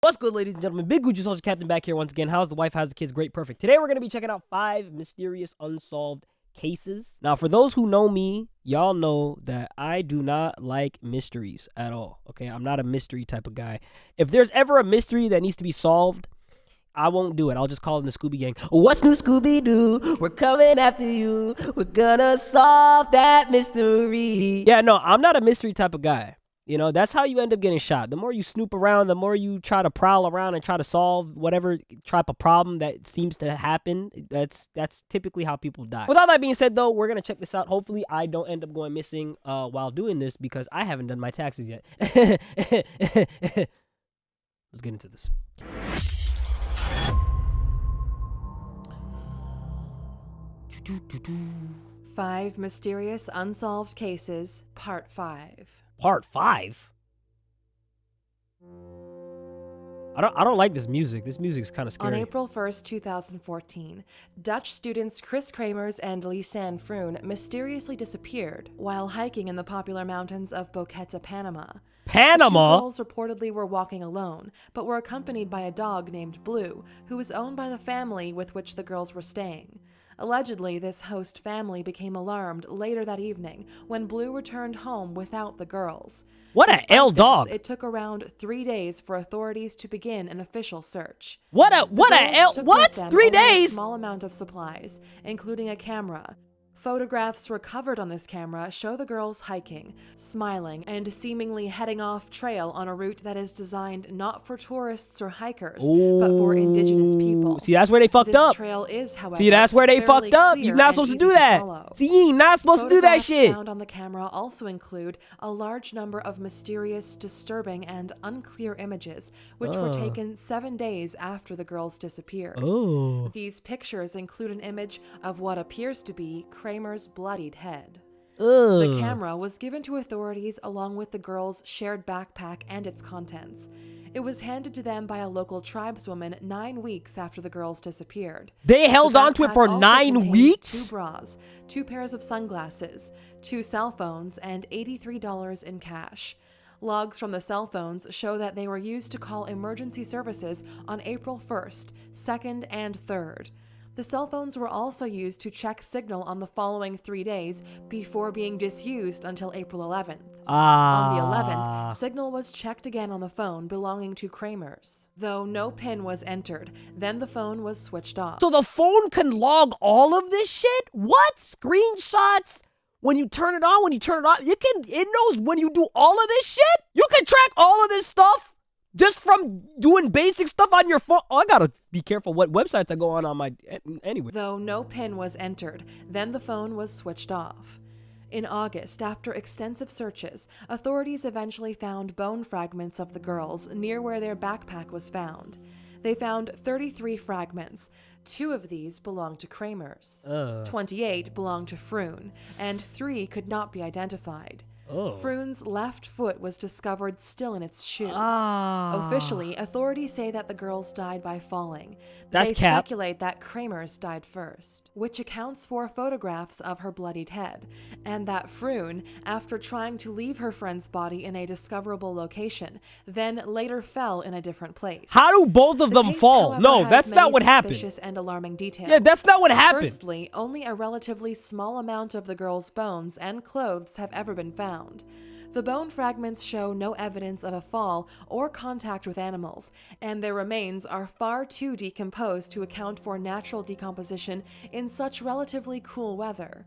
What's good, ladies and gentlemen? Big GucciSoldierCaptain back here once again. How's the wife? How's the kids? Great, perfect. Today we're going to be checking out 5 mysterious unsolved cases. Now, for those who know me, y'all know that I do not like mysteries at all. Okay, I'm not a mystery type of guy. If there's ever a mystery that needs to be solved, I won't do it. I'll just call it the Scooby Gang. What's new, Scooby-Doo? We're coming after you. We're gonna solve that mystery. Yeah, no, I'm not a mystery type of guy. You know, that's how you end up getting shot. The more you snoop around, the more you try to prowl around and try to solve whatever type of problem that seems to happen. That's typically how people die. With all that being said, though, we're going to check this out. Hopefully, I don't end up going missing while doing this because I haven't done my taxes yet. Let's get into this. Five Mysterious Unsolved Cases, Part 5. Part 5? I don't like this music. This music's kind of scary. On April 1st, 2014, Dutch students Chris Kramers and Lisanne Froon mysteriously disappeared while hiking in the popular mountains of Boquete, Panama. Panama? The two girls reportedly were walking alone, but were accompanied by a dog named Blue, who was owned by the family with which the girls were staying. Allegedly, this host family became alarmed later that evening when Blue returned home without the girls. What a L dog! It took around 3 days for authorities to begin an official search. What 3 days? A small amount of supplies, including a camera. Photographs recovered on this camera show the girls hiking, smiling, and seemingly heading off trail on a route that is designed not for tourists or hikers, but for indigenous people. See, that's where they fucked up. This trail is, however, see, that's where they fucked up. You're not supposed to do that. See, you're not supposed to do that shit. Found on the camera also include a large number of mysterious, disturbing, and unclear images, which were taken 7 days after the girls disappeared. These pictures include an image of what appears to be Kramer's bloodied head. The camera was given to authorities along with the girls' shared backpack and its contents. It was handed to them by a local tribeswoman 9 weeks after the girls disappeared. They held on to it for 9 weeks? 2 bras, 2 pairs of sunglasses, 2 cell phones, and $83 in cash. Logs from the cell phones show that they were used to call emergency services on April 1st, 2nd, and 3rd. The cell phones were also used to check signal on the following 3 days before being disused until April 11th. On the 11th, signal was checked again on the phone belonging to Kramers. Though no PIN was entered, then the phone was switched off. So the phone can log all of this shit? What? Screenshots? When you turn it on, when you turn it off, it knows when you do all of this shit? You can track all of this stuff? Just from doing basic stuff on your phone? Oh, I gotta be careful what websites I go on my... Anyway. Though no PIN was entered, then the phone was switched off. In August, after extensive searches, authorities eventually found bone fragments of the girls near where their backpack was found. They found 33 fragments. 2 of these belonged to Kramers. 28 belonged to Froon, and 3 could not be identified. Froon's left foot was discovered still in its shoe. Officially, authorities say that the girls died by falling. They speculate that Kramers died first, which accounts for photographs of her bloodied head, and that Froon, after trying to leave her friend's body in a discoverable location, then later fell in a different place. How do both of them fall? No, that's not what happened. Suspicious and alarming details. Yeah, that's not what happened. Firstly, only a relatively small amount of the girls' bones and clothes have ever been found. The bone fragments show no evidence of a fall or contact with animals, and their remains are far too decomposed to account for natural decomposition in such relatively cool weather.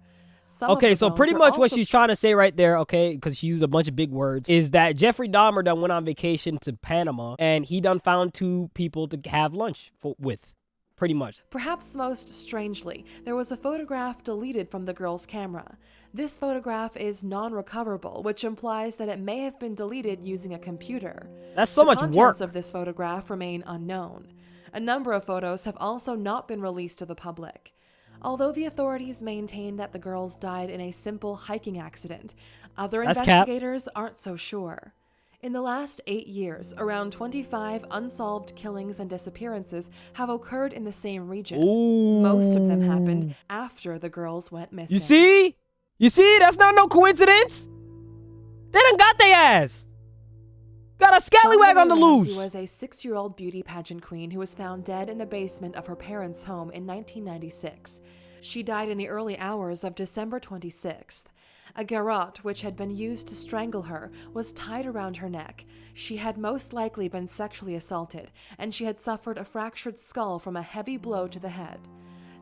Okay, so pretty much what she's trying to say right there, okay, because she used a bunch of big words, is that Jeffrey Dahmer done went on vacation to Panama, and he done found 2 people to have lunch with. Pretty much. Perhaps most strangely, there was a photograph deleted from the girl's camera. This photograph is non-recoverable, which implies that it may have been deleted using a computer. That's so much work. The contents of this photograph remain unknown. A number of photos have also not been released to the public. Although the authorities maintain that the girls died in a simple hiking accident, other investigators aren't so sure. In the last 8 years, around 25 unsolved killings and disappearances have occurred in the same region. Most of them happened after the girls went missing. You see? You see? That's not no coincidence. They done got their ass. Got a scallywag on the Ramsey loose. was a 6-year-old beauty pageant queen who was found dead in the basement of her parents' home in 1996. She died in the early hours of December 26th. A garrote, which had been used to strangle her, was tied around her neck. She had most likely been sexually assaulted, and she had suffered a fractured skull from a heavy blow to the head.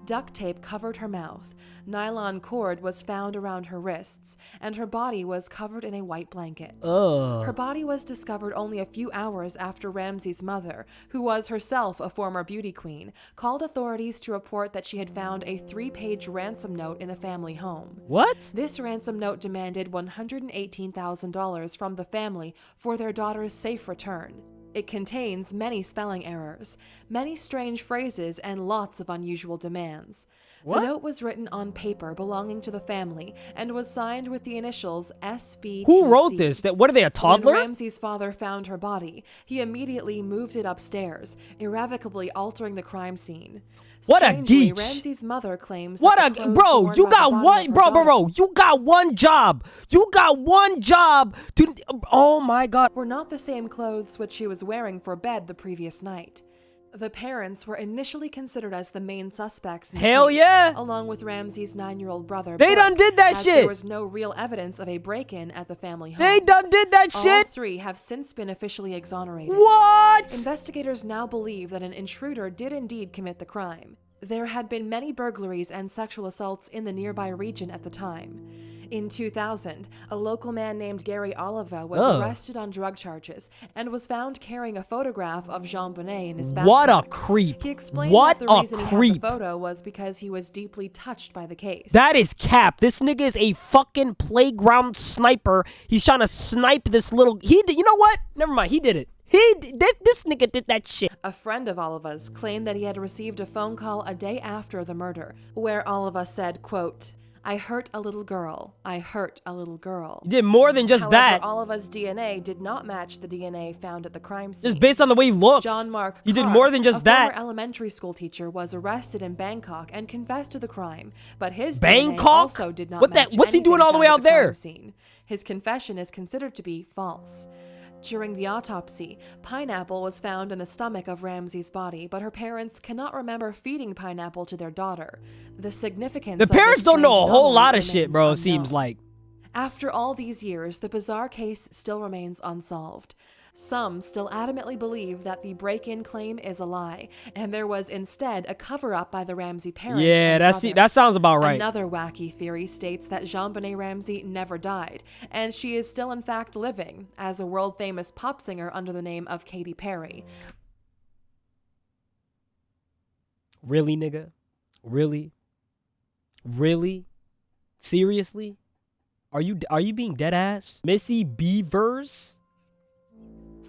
Duct tape covered her mouth. Nylon cord was found around her wrists, and her body was covered in a white blanket. Ugh. Her body was discovered only a few hours after Ramsey's mother, who was herself a former beauty queen, called authorities to report that she had found a 3-page ransom note in the family home. What? This ransom note demanded $118,000 from the family for their daughter's safe return. It contains many spelling errors, many strange phrases, and lots of unusual demands. What? The note was written on paper belonging to the family and was signed with the initials SBTC. Who wrote this? What are they, a toddler? When Ramsey's father found her body, he immediately moved it upstairs, irrevocably altering the crime scene. What a Strangely, geech. Ramsey's mother claims What that a the clothes bro, worn you by the got body one of her bro, daughter you got one job. You got one job to oh my god. were not the same clothes which she was wearing for bed the previous night. The parents were initially considered as the main suspects in the Hell case, yeah. along with Ramsey's 9-year-old brother. They done did that as shit. There was no real evidence of a break-in at the family home. They done did that All shit. 3 have since been officially exonerated. What? Investigators now believe that an intruder did indeed commit the crime. There had been many burglaries and sexual assaults in the nearby region at the time. In 2000, a local man named Gary Oliva was arrested on drug charges and was found carrying a photograph of Jean Benet in his backpack. What a creep. He explained What that the a reason he had creep. the photo was because he was deeply touched by the case. That is cap. This nigga is a fucking playground sniper. He's trying to snipe this little. You know what? Never mind. He did it. This nigga did that shit. A friend of Oliva's claimed that he had received a phone call a day after the murder, where Oliva said, quote, "I hurt a little girl. I hurt a little girl." He did more than just However, that. Oliva's DNA did not match the DNA found at the crime scene. Just based on the way he looks. John Mark He did Carr, more than just a that. former elementary school teacher, was arrested in Bangkok and confessed to the crime, but his Bangkok? DNA also did not What match what's he doing anything all the way found out at the crime there? Scene. His confession is considered to be false. During the autopsy, pineapple was found in the stomach of Ramsey's body, but her parents cannot remember feeding pineapple to their daughter. The significance The of this parents don't know a strange whole lot anomaly of shit, remains bro. It unknown. seems like. After all these years, the bizarre case still remains unsolved. Some still adamantly believe that the break-in claim is a lie, and there was instead a cover-up by the Ramsey parents. Yeah, and brother. that sounds about right. Another wacky theory states that Jean Benet Ramsey never died, and she is still in fact living as a world-famous pop singer under the name of Katy Perry. Really, nigga? Really? Really? Seriously? Are you being dead ass? Missy Beavers?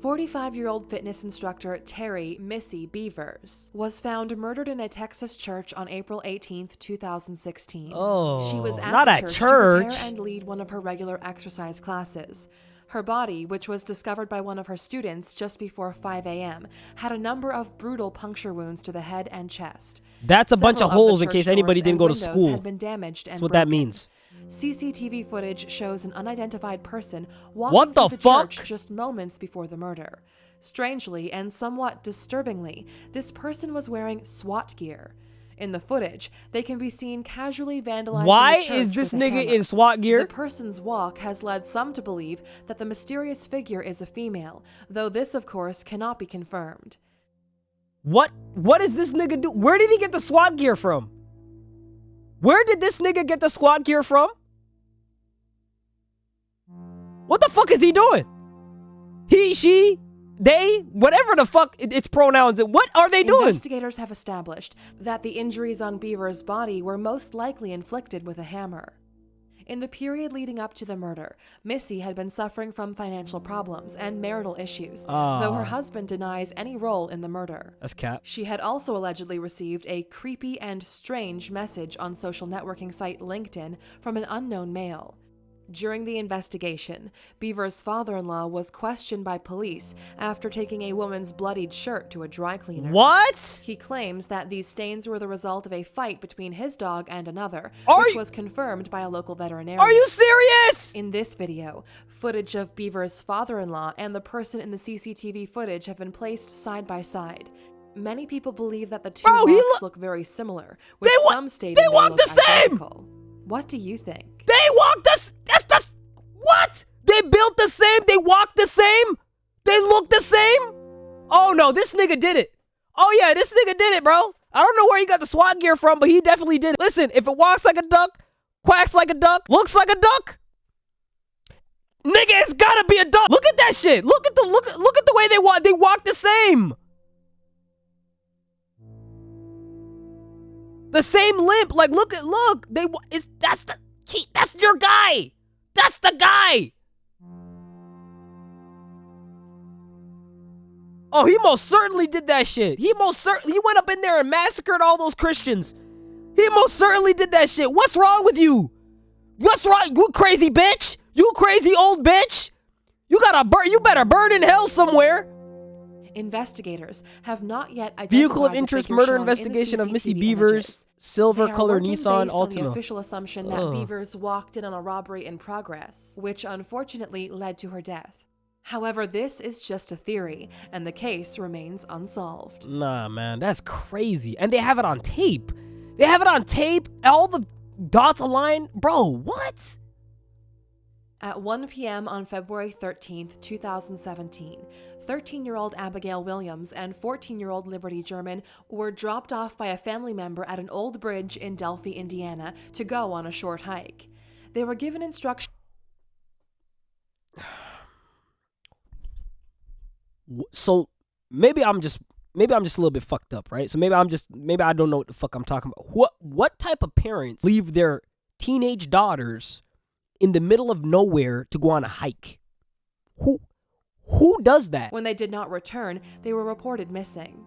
45-year-old fitness instructor Terry Missy Beavers was found murdered in a Texas church on April 18th, 2016. Oh, She was at not the at church church. to prepare and lead one of her regular exercise classes. Her body, which was discovered by one of her students just before 5 a.m., had a number of brutal puncture wounds to the head and chest. That's a bunch of Several holes the in case church anybody doors didn't and go to windows school. had been damaged and That's what that broken. means. CCTV footage shows an unidentified person What walking the through the fuck? church just moments before the murder. Strangely and somewhat disturbingly, this person was wearing SWAT gear. In the footage, they can be seen casually vandalizing Why the church is this with a nigga hammer. in SWAT gear? The person's walk has led some to believe that the mysterious figure is a female, though this, of course, cannot be confirmed. What does this nigga do? Where did he get the SWAT gear from? Where did this nigga get the SWAT gear from? What the fuck is he doing? He, she, they, whatever the fuck its pronouns. What are they doing? Investigators have established that the injuries on Beaver's body were most likely inflicted with a hammer. In the period leading up to the murder, Missy had been suffering from financial problems and marital issues, though her husband denies any role in the murder. That's cap. She had also allegedly received a creepy and strange message on social networking site LinkedIn from an unknown male. During the investigation, Beaver's father-in-law was questioned by police after taking a woman's bloodied shirt to a dry cleaner. What? He claims that these stains were the result of a fight between his dog and another, Are which you- was confirmed by a local veterinarian. Are you serious? In this video, footage of Beaver's father-in-law and the person in the CCTV footage have been placed side by side. Many people believe that the two walks look very similar, with some stating they walk look the same! identical. What do you think? They walk what? They built the same? They walk the same? They look the same? Oh no, this nigga did it. Oh yeah, this nigga did it, bro. I don't know where he got the SWAT gear from, but he definitely did it. Listen, if it walks like a duck, quacks like a duck, looks like a duck, nigga, it's gotta be a duck. Look at that shit. Look at the way they walk. They walk the same. The same limp. Like look. That's your guy. That's the guy. Oh, he most certainly did that shit. He went up in there and massacred all those Christians. He most certainly did that shit. What's wrong with you? What's wrong? You crazy bitch. You crazy old bitch. You better burn in hell somewhere. Investigators have not yet identified Vehicle of the interest figure murder shown in the investigation of Missy CCTV Beaver's images. silver They are color working Nissan based on the Altima. official assumption that Beavers walked in on a robbery in progress, which unfortunately led to her death. However, this is just a theory, and the case remains unsolved. Nah, man, that's crazy. And they have it on tape. They have it on tape. All the dots align. Bro, what? At 1 p.m. on February 13th, 2017, 13-year-old Abigail Williams and 14-year-old Liberty German were dropped off by a family member at an old bridge in Delphi, Indiana, to go on a short hike. They were given instructions. So maybe I'm just a little bit fucked up, right? So maybe I don't know what the fuck I'm talking about. What type of parents leave their teenage daughters in the middle of nowhere to go on a hike? Who does that? When they did not return, they were reported missing.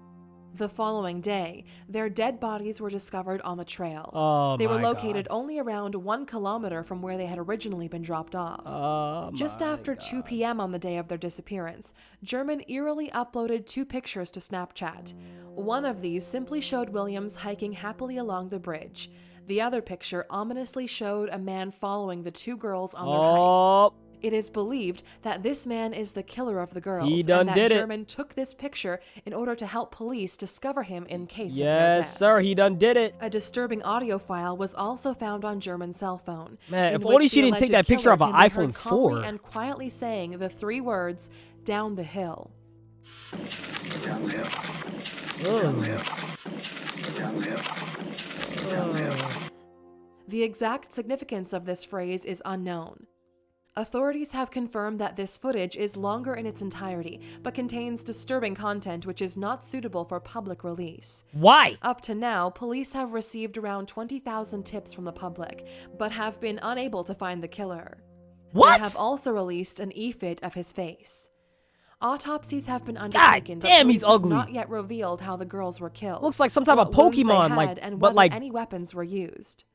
The following day, their dead bodies were discovered on the trail. Oh, they were my located God. only around 1 kilometer from where they had originally been dropped off. Oh, Just my after God. 2 p.m. on the day of their disappearance, German eerily uploaded 2 pictures to Snapchat. One of these simply showed Williams hiking happily along the bridge. The other picture ominously showed a man following the 2 girls on their hike. It is believed that this man is the killer of the girls, He done and that did it. German took this picture in order to help police discover him in case of their Yes, deaths. sir. He done did it. A disturbing audio file was also found on German's cell phone. Man, in if only which she the didn't take alleged that picture of killer an can be heard iPhone calmly 4. and quietly saying the 3 words, "Down the hill." The exact significance of this phrase is unknown. Authorities have confirmed that this footage is longer in its entirety, but contains disturbing content which is not suitable for public release. Why? Up to now, police have received around 20,000 tips from the public, but have been unable to find the killer. What? They have also released an e-fit of his face. Autopsies have been undertaken, but damn, he's police have ugly. not yet revealed how the girls were killed. Looks like some type of what wounds they Pokemon, had, like, and but whether like, any weapons were used.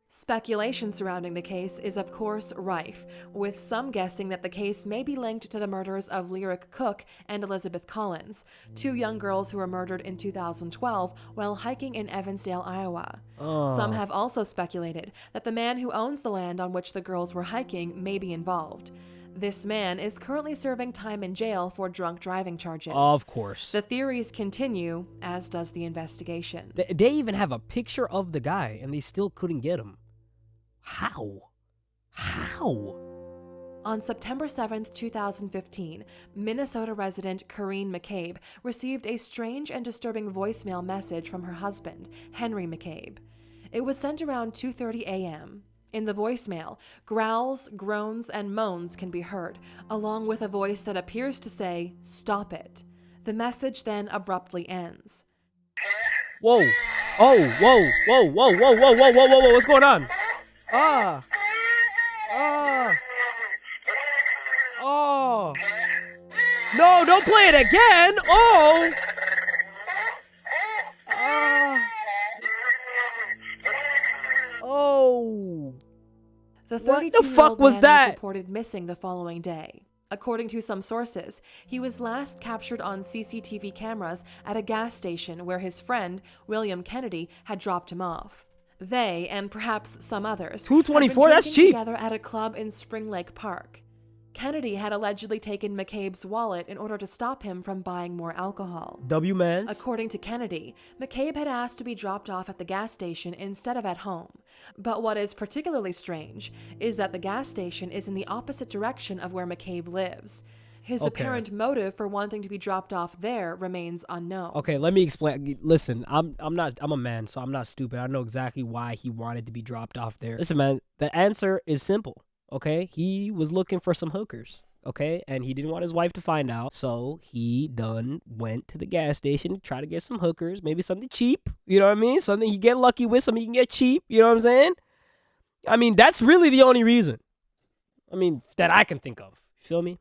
Speculation surrounding the case is of course rife, with some guessing that the case may be linked to the murders of Lyric Cook and Elizabeth Collins, 2 young girls who were murdered in 2012 while hiking in Evansdale, Iowa. Some have also speculated that the man who owns the land on which the girls were hiking may be involved. This man is currently serving time in jail for drunk driving charges. of course. The theories continue, as does the investigation. They even have a picture of the guy, and they still couldn't get him. How? On September 7th, 2015, Minnesota resident Corrine McCabe received a strange and disturbing voicemail message from her husband, Henry McCabe. It was sent around 2:30 a.m. In the voicemail, growls, groans, and moans can be heard, along with a voice that appears to say, "Stop it." The message then abruptly ends. Whoa. Whoa. What's going on? Oh. No, don't play it again. Oh. The What the 32-year-old fuck was man that? was reported missing the following day. According to some sources, he was last captured on CCTV cameras at a gas station where his friend, William Kennedy, had dropped him off. They, and perhaps some others, had been $224, that's drinking cheap. together at a club in Spring Lake Park. Kennedy had allegedly taken McCabe's wallet in order to stop him from buying more alcohol. W-mans. According to Kennedy, McCabe had asked to be dropped off at the gas station instead of at home. But what is particularly strange is that the gas station is in the opposite direction of where McCabe lives. His apparent motive for wanting to be dropped off there remains unknown. Okay, let me explain. Listen, I'm a man, so I'm not stupid. I know exactly why he wanted to be dropped off there. Listen, man, the answer is simple. Okay, he was looking for some hookers, okay, and he didn't want his wife to find out, so he went to the gas station to try to get some hookers, maybe something cheap, you know what I mean, something he get lucky with, something he can get cheap, you know what I'm saying? I mean, that's really the only reason, that I can think of, you feel me?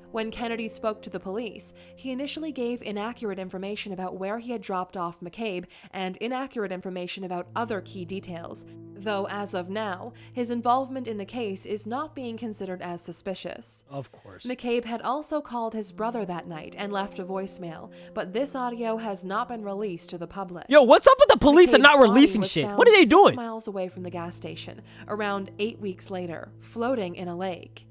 When Kennedy spoke to the police, he initially gave inaccurate information about where he had dropped off McCabe and inaccurate information about other key details, though as of now, his involvement in the case is not being considered as suspicious. Of course. McCabe had also called his brother that night and left a voicemail, but this audio has not been released to the public. Yo, what's up with the police and not McCabe's releasing body was shit? found What are they 6 doing? miles away from the gas station, around 8 weeks later, floating in a lake.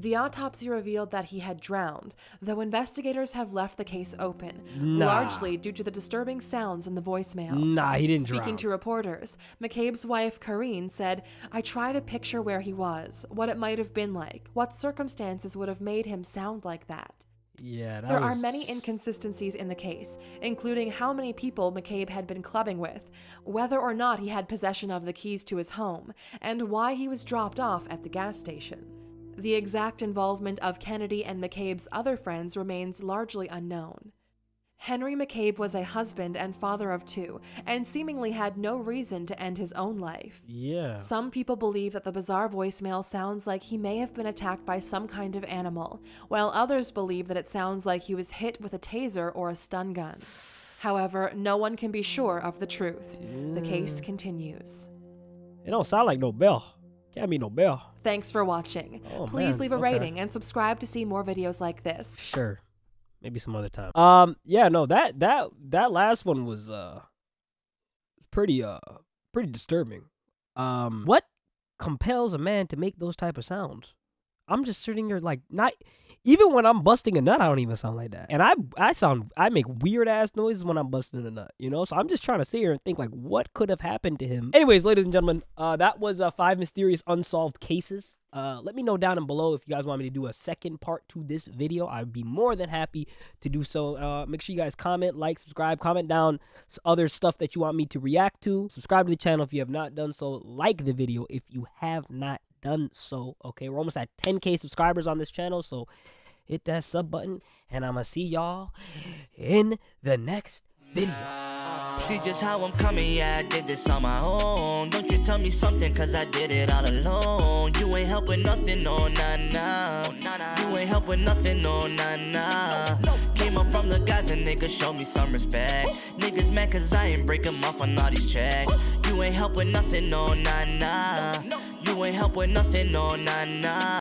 The autopsy revealed that he had drowned, though investigators have left the case open, largely due to the disturbing sounds in the voicemail. Nah, he didn't drown. Speaking to reporters, McCabe's wife, Karine, said, "I try to picture where he was, what it might have been like, what circumstances would have made him sound like that." Yeah, There are many inconsistencies in the case, including how many people McCabe had been clubbing with, whether or not he had possession of the keys to his home, and why he was dropped off at the gas station. The exact involvement of Kennedy and McCabe's other friends remains largely unknown. Henry McCabe was a husband and father of 2, and seemingly had no reason to end his own life. Yeah. Some people believe that the bizarre voicemail sounds like he may have been attacked by some kind of animal, while others believe that it sounds like he was hit with a taser or a stun gun. However, no one can be sure of the truth. The case continues. It don't sound like no bell. Can't be no bell. Thanks for watching. Please leave a rating and subscribe to see more videos like this. Sure. Maybe some other time. Yeah, no, that last one was pretty disturbing. What compels a man to make those type of sounds? I'm just sitting here like, not even when I'm busting a nut, I don't even sound like that. And I make weird ass noises when I'm busting a nut, you know? So I'm just trying to sit here and think like, what could have happened to him? Anyways, ladies and gentlemen, that was 5 mysterious unsolved cases. Let me know down below if you guys want me to do a second part to this video. I'd be more than happy to do so. Make sure you guys comment, like, subscribe, comment down other stuff that you want me to react to. Subscribe to the channel if you have not done so. Like the video if you have not done so. Okay, we're almost at 10K subscribers on this channel, so hit that sub button, and I'm gonna see y'all in the next video. See just how I'm coming, yeah, I did this on my own. Don't you tell me something, cause I did it all alone. You ain't help with nothing, no, nah, nah. You ain't help with nothing, no, nah, nah. Came up from the guys and niggas show me some respect. Niggas mad cause I ain't break 'em off on all these checks. You ain't help with nothing, no, nah, nah. You ain't help with nothing, no, nah, nah.